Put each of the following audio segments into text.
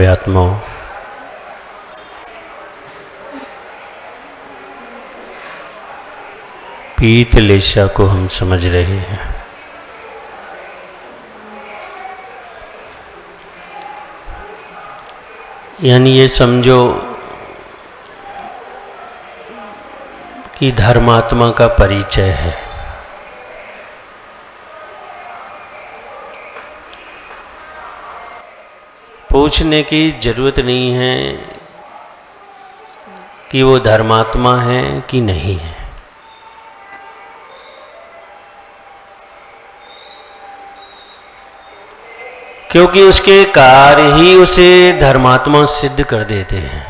आत्माओं, पीत लेशा को हम समझ रहे हैं। यानी ये समझो कि धर्मात्मा का परिचय है। पूछने की जरूरत नहीं है कि वो धर्मात्मा है कि नहीं है, क्योंकि उसके कार्य ही उसे धर्मात्मा सिद्ध कर देते हैं।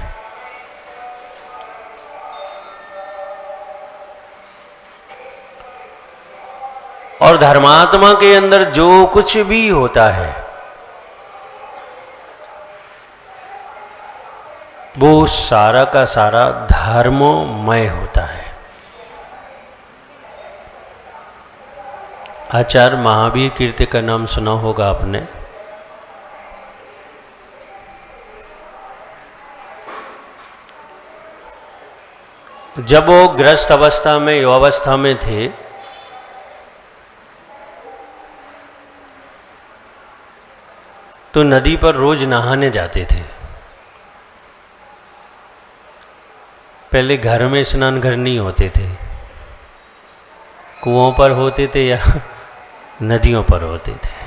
और धर्मात्मा के अंदर जो कुछ भी होता है वो सारा का सारा धर्ममय होता है। आचार्य महावीर कीर्ति का नाम सुना होगा आपने। जब वो ग्रस्त अवस्था में, युवावस्था में थे, तो नदी पर रोज नहाने जाते थे। पहले घर में स्नान घर नहीं होते थे, कुओं पर होते थे या नदियों पर होते थे।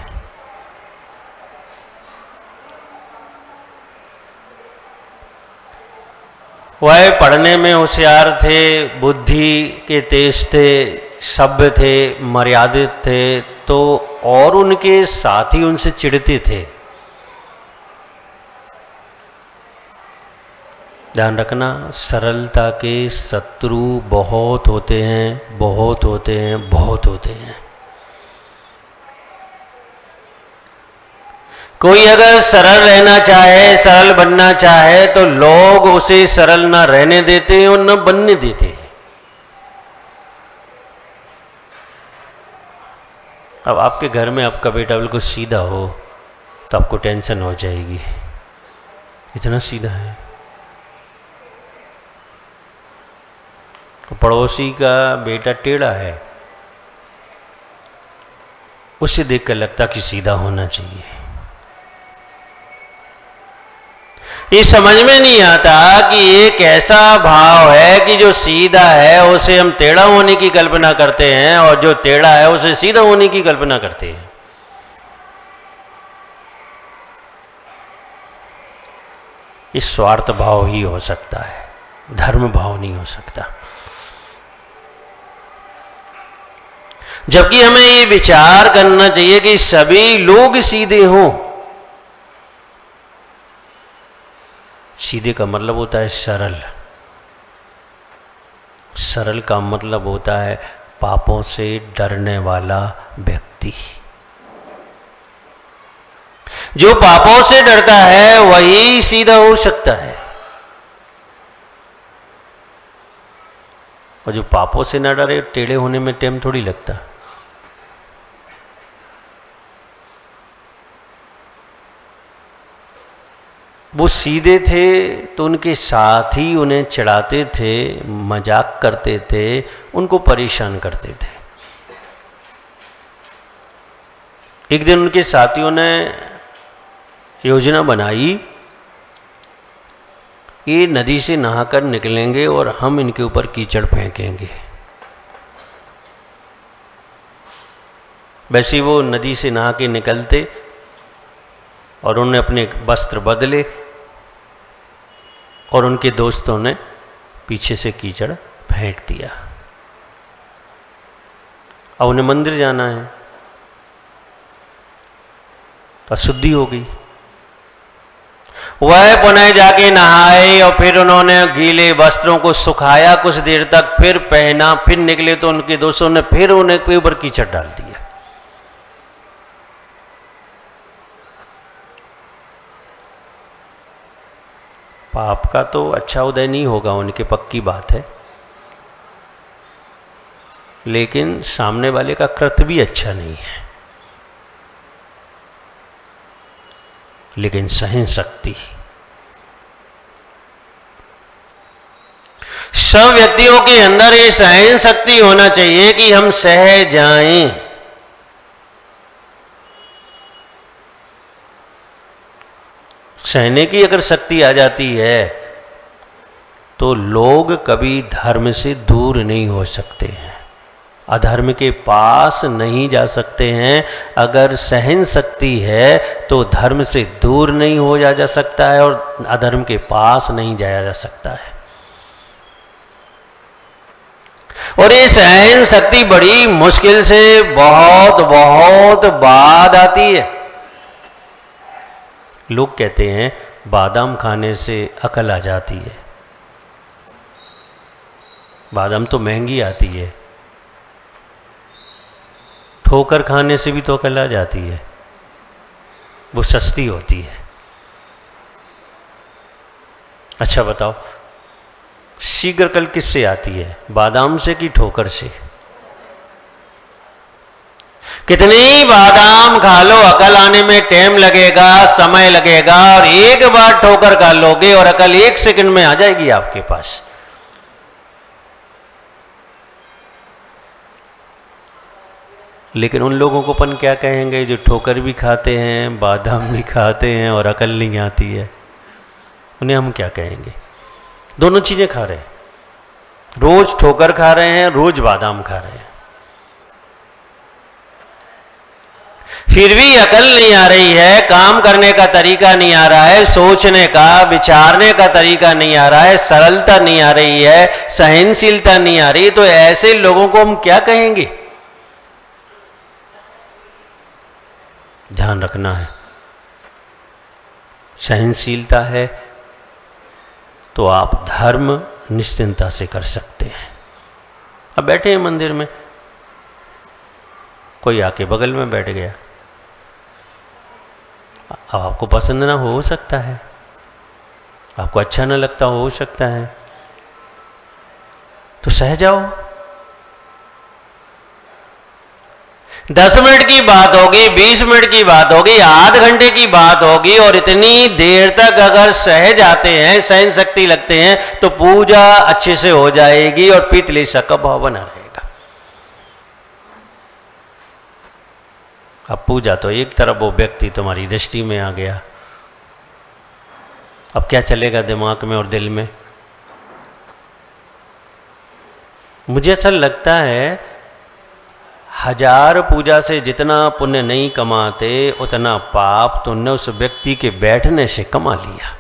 वह पढ़ने में होशियार थे, बुद्धि के तेज थे, सभ्य थे, मर्यादित थे, तो और उनके साथी उनसे चिढ़ते थे। ध्यान रखना, सरलता के शत्रु बहुत होते हैं, बहुत होते हैं, बहुत होते हैं। कोई अगर सरल रहना चाहे, सरल बनना चाहे, तो लोग उसे सरल ना रहने देते और न बनने देते। अब आपके घर में आपका बेटा बिल्कुल सीधा हो तो आपको टेंशन हो जाएगी, इतना सीधा है। पड़ोसी का बेटा टेढ़ा है, उसे देखकर लगता कि सीधा होना चाहिए। ये समझ में नहीं आता कि एक ऐसा भाव है कि जो सीधा है उसे हम टेढ़ा होने की कल्पना करते हैं और जो टेढ़ा है उसे सीधा होने की कल्पना करते हैं। इस स्वार्थ भाव ही हो सकता है, धर्म भाव नहीं हो सकता। जबकि हमें ये विचार करना चाहिए कि सभी लोग सीधे हों। सीधे का मतलब होता है सरल। सरल का मतलब होता है पापों से डरने वाला व्यक्ति। जो पापों से डरता है वही सीधा हो सकता है, और जो पापों से ना डरे टेढ़े होने में टाइम थोड़ी लगता। वो सीधे थे तो उनके साथी उन्हें चिढ़ाते थे, मजाक करते थे, उनको परेशान करते थे। एक दिन उनके साथियों ने योजना बनाई, ये नदी से नहाकर निकलेंगे और हम इनके ऊपर कीचड़ फेंकेंगे। वैसे वो नदी से नहा के निकलते और उन्होंने अपने वस्त्र बदले और उनके दोस्तों ने पीछे से कीचड़ फेंक दिया। अब उन्हें मंदिर जाना है तो अशुद्धि हो गई। वह पुनः जाके नहाए और फिर उन्होंने गीले वस्त्रों को सुखाया कुछ देर तक, फिर पहना, फिर निकले तो उनके दोस्तों ने फिर उन्हें ऊपर कीचड़ डाल दिया। पाप का तो अच्छा उदय नहीं होगा उनके, पक्की बात है, लेकिन सामने वाले का कृत्य भी अच्छा नहीं है। लेकिन सहन शक्ति सब व्यक्तियों के अंदर ये सहन शक्ति होना चाहिए कि हम सह जाएं। सहने की अगर शक्ति आ जाती है तो लोग कभी धर्म से दूर नहीं हो सकते हैं, अधर्म के पास नहीं जा सकते हैं। अगर सहन शक्ति है तो धर्म से दूर नहीं हो जा सकता है और अधर्म के पास नहीं जाया जा सकता है। और ये सहन शक्ति बड़ी मुश्किल से बहुत बहुत बाद आती है। लोग कहते हैं बादाम खाने से अकल आ जाती है। बादाम तो महंगी आती है, ठोकर खाने से भी तो अकल आ जाती है, वो सस्ती होती है। अच्छा बताओ, शीघ्र अकल किससे आती है, बादाम से कि ठोकर से? कितने ही बादाम खा लो, अकल आने में टाइम लगेगा, समय लगेगा, और एक बार ठोकर खा लोगे और अकल 1 सेकंड में आ जाएगी आपके पास। लेकिन उन लोगों को अपन क्या कहेंगे जो ठोकर भी खाते हैं, बादाम भी खाते हैं और अकल नहीं आती है? उन्हें हम क्या कहेंगे? दोनों चीजें खा रहे हैं, रोज ठोकर खा रहे हैं, रोज बादाम खा रहे हैं, फिर भी अकल नहीं आ रही है, काम करने का तरीका नहीं आ रहा है, सोचने का विचारने का तरीका नहीं आ रहा है, सरलता नहीं आ रही है, सहनशीलता नहीं आ रही। तो ऐसे लोगों को हम क्या कहेंगे? ध्यान रखना है, सहनशीलता है तो आप धर्म निश्चिंता से कर सकते हैं। अब बैठे हैं मंदिर में, कोई आके बगल में बैठ गया, अब आपको पसंद ना हो सकता है, आपको अच्छा ना लगता हो सकता है, तो सह जाओ। 10 मिनट की बात होगी, 20 मिनट की बात होगी, आध घंटे की बात होगी, और इतनी देर तक अगर सह जाते हैं, सहन शक्ति लगते हैं, तो पूजा अच्छे से हो जाएगी और पीतलेशा का भाव बना रहेगा। अब पूजा तो एक तरफ, वो व्यक्ति तुम्हारी दृष्टि में आ गया, अब क्या चलेगा दिमाग में और दिल में? मुझे ऐसा लगता है 1000 पूजा से जितना पुण्य नहीं कमाते, उतना पाप तुमने उस व्यक्ति के बैठने से कमा लिया।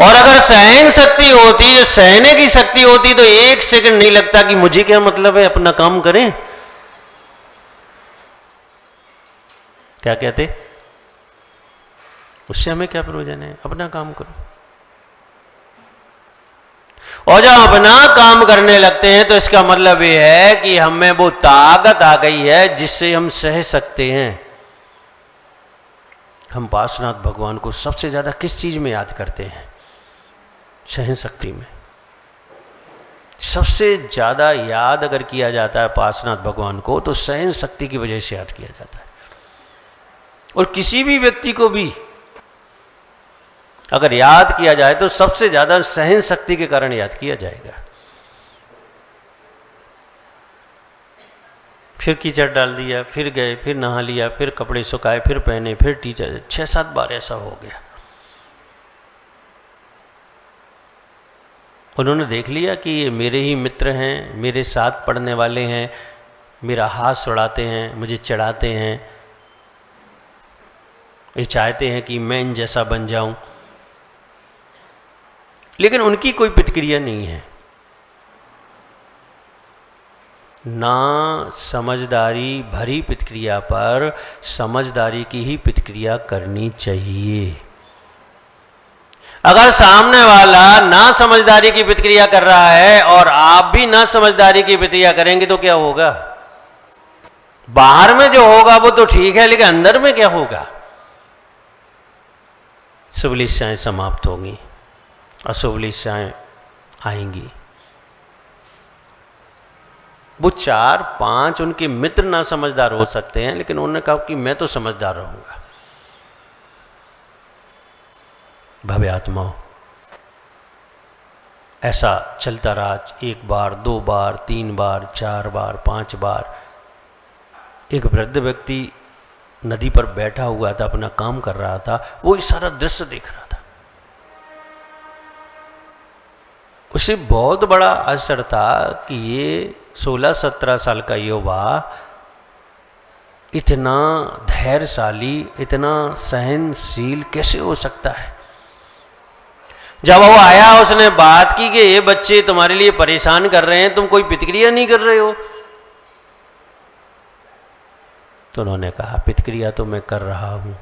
और अगर सहन शक्ति होती, सहने की शक्ति होती, तो 1 सेकंड नहीं लगता कि मुझे क्या मतलब है, अपना काम करें। क्या कहते? उससे हमें क्या प्रयोजन है, अपना काम करो। और जब अपना काम करने लगते हैं तो इसका मतलब यह है कि हमें वो ताकत आ गई है जिससे हम सह सकते हैं। हम पार्श्वनाथ भगवान को सबसे ज्यादा किस चीज में याद करते हैं? सहन शक्ति में। सबसे ज्यादा याद अगर किया जाता है पार्श्वनाथ भगवान को तो सहन शक्ति की वजह से याद किया जाता है। और किसी भी व्यक्ति को भी अगर याद किया जाए तो सबसे ज्यादा सहन शक्ति के कारण याद किया जाएगा। फिर कीचड़ डाल दिया, फिर गए, फिर नहा लिया, फिर कपड़े सुखाए, फिर पहने, फिर टीचर, 6-7 बार ऐसा हो गया। उन्होंने देख लिया कि ये मेरे ही मित्र हैं, मेरे साथ पढ़ने वाले हैं, मेरा हाथ छुड़ाते हैं, मुझे चढ़ाते हैं, ये चाहते हैं कि मैं इन जैसा बन जाऊं, लेकिन उनकी कोई प्रतिक्रिया नहीं है। ना समझदारी भरी प्रतिक्रिया पर समझदारी की ही प्रतिक्रिया करनी चाहिए। अगर सामने वाला ना समझदारी की प्रतिक्रिया कर रहा है और आप भी ना समझदारी की प्रतिक्रिया करेंगे तो क्या होगा? बाहर में जो होगा वो तो ठीक है, लेकिन अंदर में क्या होगा? शुभ इच्छाएं समाप्त होंगी, अशुभ इच्छाएं आएंगी। वो 4-5 उनके मित्र ना समझदार हो सकते हैं, लेकिन उन्होंने कहा कि मैं तो समझदार रहूंगा। भव्य आत्माओं, ऐसा चलता रहा, 1 बार 2 बार 3 बार 4 बार 5 बार। एक वृद्ध व्यक्ति नदी पर बैठा हुआ था, अपना काम कर रहा था, वो इस सारा दृश्य देख रहा था। उसे बहुत बड़ा आश्चर्य था कि ये 16-17 साल का युवा इतना धैर्यशाली, इतना सहनशील कैसे हो सकता है। जब वो आया, उसने बात की कि ये बच्चे तुम्हारे लिए परेशान कर रहे हैं, तुम कोई प्रतिक्रिया नहीं कर रहे हो। तो उन्होंने कहा, प्रतिक्रिया तो मैं कर रहा हूं,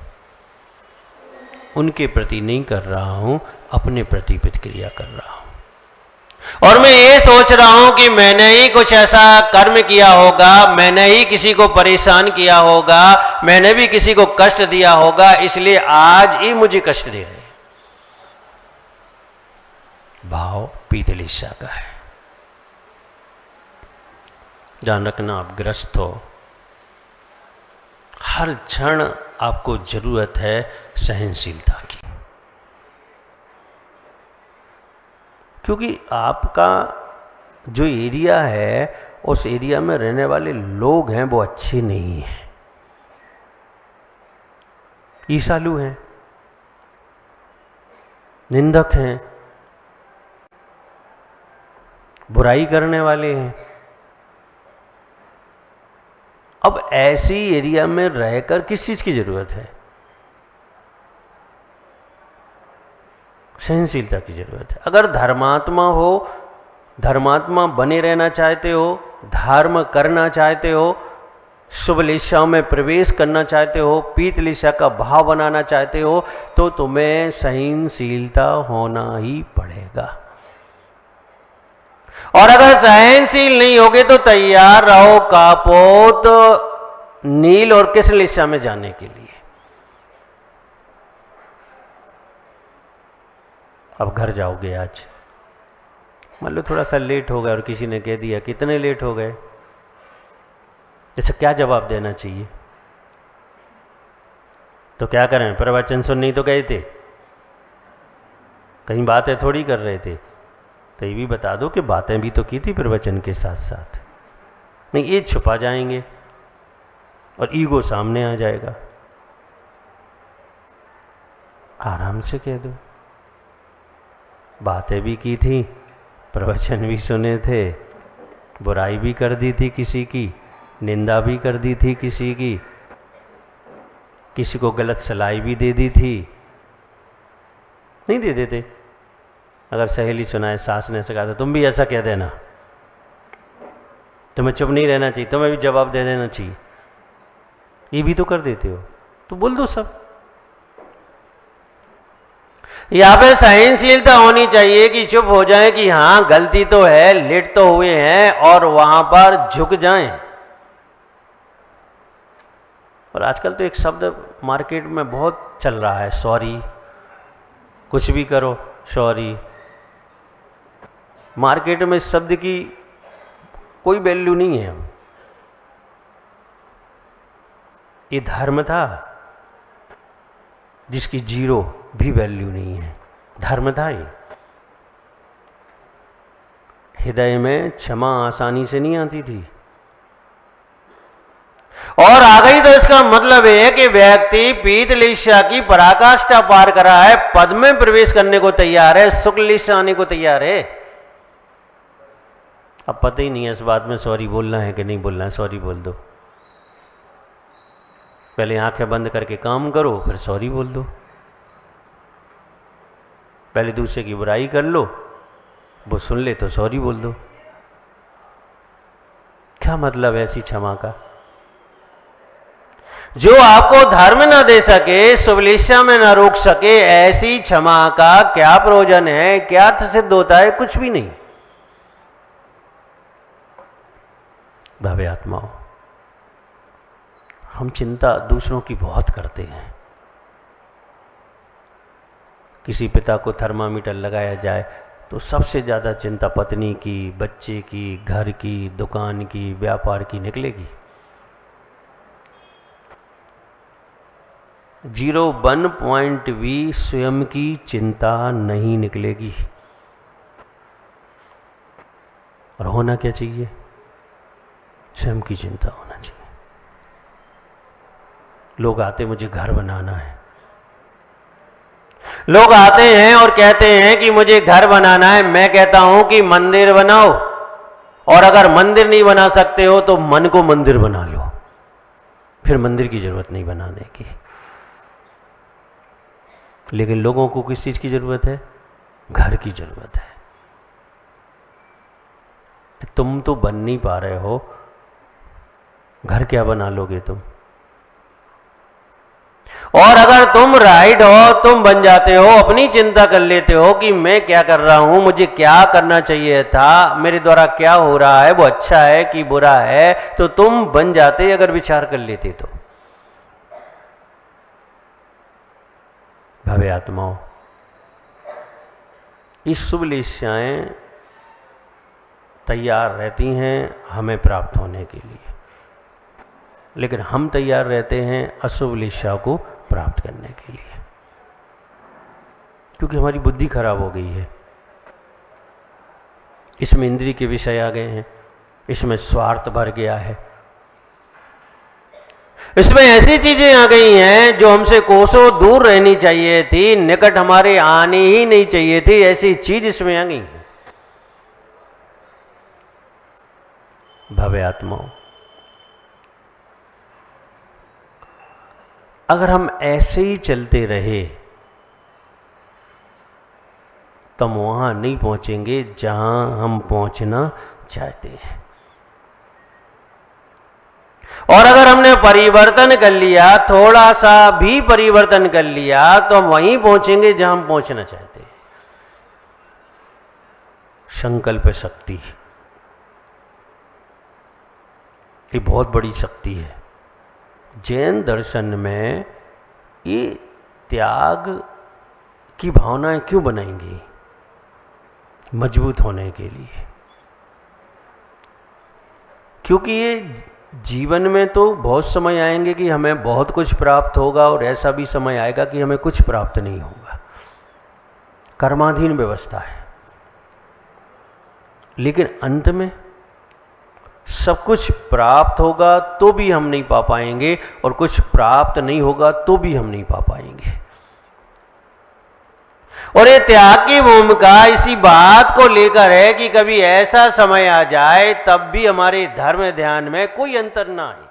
उनके प्रति नहीं कर रहा हूं, अपने प्रति प्रतिक्रिया कर रहा हूं। और मैं ये सोच रहा हूं कि मैंने ही कुछ ऐसा कर्म किया होगा, मैंने ही किसी को परेशान किया होगा, मैंने भी किसी को कष्ट दिया होगा, इसलिए आज ही मुझे कष्ट दे रहे हैं। भाव पीतलीशा का है। ध्यान रखना, आप ग्रस्त हो, हर क्षण आपको जरूरत है सहनशीलता की, क्योंकि आपका जो एरिया है, उस एरिया में रहने वाले लोग हैं वो अच्छे नहीं हैं, ईर्ष्यालु हैं, निंदक हैं, बुराई करने वाले हैं। अब ऐसी एरिया में रहकर किस चीज की जरूरत है? सहनशीलता की जरूरत है। अगर धर्मात्मा हो, धर्मात्मा बने रहना चाहते हो, धर्म करना चाहते हो, शुभ लिशा में प्रवेश करना चाहते हो, पीत लिशा का भाव बनाना चाहते हो, तो तुम्हें सहनशीलता होना ही पड़ेगा। और अगर सहनशील नहीं होगे तो तैयार रहो कापोत नील और कृष्ण लिशा में जाने के लिए। अब घर जाओगे आज, मान लो थोड़ा सा लेट हो गया और किसी ने कह दिया कितने लेट हो गए, जैसे क्या जवाब देना चाहिए? तो क्या करें, प्रवचन सुननी तो गए थे, कहीं बातें थोड़ी कर रहे थे। तो ये भी बता दो कि बातें भी तो की थी प्रवचन के साथ साथ। नहीं, ये छुपा जाएंगे और ईगो सामने आ जाएगा। आराम से कह दो, बातें भी की थी, प्रवचन भी सुने थे, बुराई भी कर दी थी किसी की, निंदा भी कर दी थी किसी की, किसी को गलत सलाह भी दे दी थी। नहीं दे देते? अगर सहेली सुनाए, सास ने ऐसा कहा था, तुम भी ऐसा कह देना, तुम्हें चुप नहीं रहना चाहिए, तुम्हें भी जवाब दे देना चाहिए, ये भी तो कर देते हो, तो बोल दो सब। यहां पे सहनशीलता होनी चाहिए कि चुप हो जाए कि हाँ गलती तो है, लेट तो हुए हैं, और वहां पर झुक जाएं। और आजकल तो एक शब्द मार्केट में बहुत चल रहा है, सॉरी। कुछ भी करो सॉरी। मार्केट में इस शब्द की कोई वैल्यू नहीं है। ये धर्म था जिसकी जीरो भी वैल्यू नहीं है, धर्म था ये। हृदय में क्षमा आसानी से नहीं आती थी, और आ गई तो इसका मतलब है कि व्यक्ति पीत लिशा की पराकाष्ठा पार करा है, पद में प्रवेश करने को तैयार है, शुक्ल लिशा आने को तैयार है। अब पता ही नहीं है इस बात में सॉरी बोलना है कि नहीं बोलना है। सॉरी बोल दो, पहले आंखें बंद करके काम करो, फिर सॉरी बोल दो। पहले दूसरे की बुराई कर लो, वो सुन ले तो सॉरी बोल दो। क्या मतलब है ऐसी क्षमा का? जो आपको धर्म न दे सके, शुभलिशा में न रोक सके, ऐसी क्षमा का क्या प्रयोजन है, क्या अर्थ सिद्ध होता है? कुछ भी नहीं। भव्य आत्माओं, हम चिंता दूसरों की बहुत करते हैं। किसी पिता को थर्मामीटर लगाया जाए तो सबसे ज़्यादा चिंता पत्नी की, बच्चे की, घर की, दुकान की, व्यापार की निकलेगी। 01 पॉइंट भी स्वयं की चिंता नहीं निकलेगी। और होना क्या चाहिए? स्वयं की चिंता होना चाहिए। लोग आते मुझे घर बनाना है, लोग आते हैं और कहते हैं कि मुझे घर बनाना है। मैं कहता हूं कि मंदिर बनाओ, और अगर मंदिर नहीं बना सकते हो तो मन को मंदिर बना लो, फिर मंदिर की जरूरत नहीं बनाने की। लेकिन लोगों को किस चीज की जरूरत है? घर की जरूरत है। तुम तो बन नहीं पा रहे हो, घर क्या बना लोगे तुम? और अगर तुम राइट हो, तुम बन जाते हो, अपनी चिंता कर लेते हो कि मैं क्या कर रहा हूं, मुझे क्या करना चाहिए था, मेरे द्वारा क्या हो रहा है, वो अच्छा है कि बुरा है, तो तुम बन जाते अगर विचार कर लेते तो। भव्य आत्माओं, इस शुभ लिस्याएं तैयार रहती हैं हमें प्राप्त होने के लिए, लेकिन हम तैयार रहते हैं अशुभ लिस्या को प्राप्त करने के लिए, क्योंकि हमारी बुद्धि खराब हो गई है। इसमें इंद्रिय के विषय आ गए हैं, इसमें स्वार्थ भर गया है, इसमें ऐसी चीजें आ गई हैं जो हमसे कोसों दूर रहनी चाहिए थी, निकट हमारे आनी ही नहीं चाहिए थी, ऐसी चीज इसमें आ गई है। भव्य आत्माओं, अगर हम ऐसे ही चलते रहे तो हम वहां नहीं पहुंचेंगे जहां हम पहुंचना चाहते हैं। और अगर हमने परिवर्तन कर लिया, थोड़ा सा भी परिवर्तन कर लिया, तो हम वहीं पहुंचेंगे जहां हम पहुंचना चाहते हैं। संकल्प शक्ति ये बहुत बड़ी शक्ति है। जैन दर्शन में ये त्याग की भावनाएं क्यों बनाएंगी? मजबूत होने के लिए, क्योंकि ये जीवन में तो बहुत समय आएंगे कि हमें बहुत कुछ प्राप्त होगा, और ऐसा भी समय आएगा कि हमें कुछ प्राप्त नहीं होगा। कर्माधीन व्यवस्था है, लेकिन अंत में सब कुछ प्राप्त होगा तो भी हम नहीं पा पाएंगे, और कुछ प्राप्त नहीं होगा तो भी हम नहीं पा पाएंगे। और ये त्याग की भूमिका इसी बात को लेकर है कि कभी ऐसा समय आ जाए तब भी हमारे धर्म ध्यान में कोई अंतर ना आए।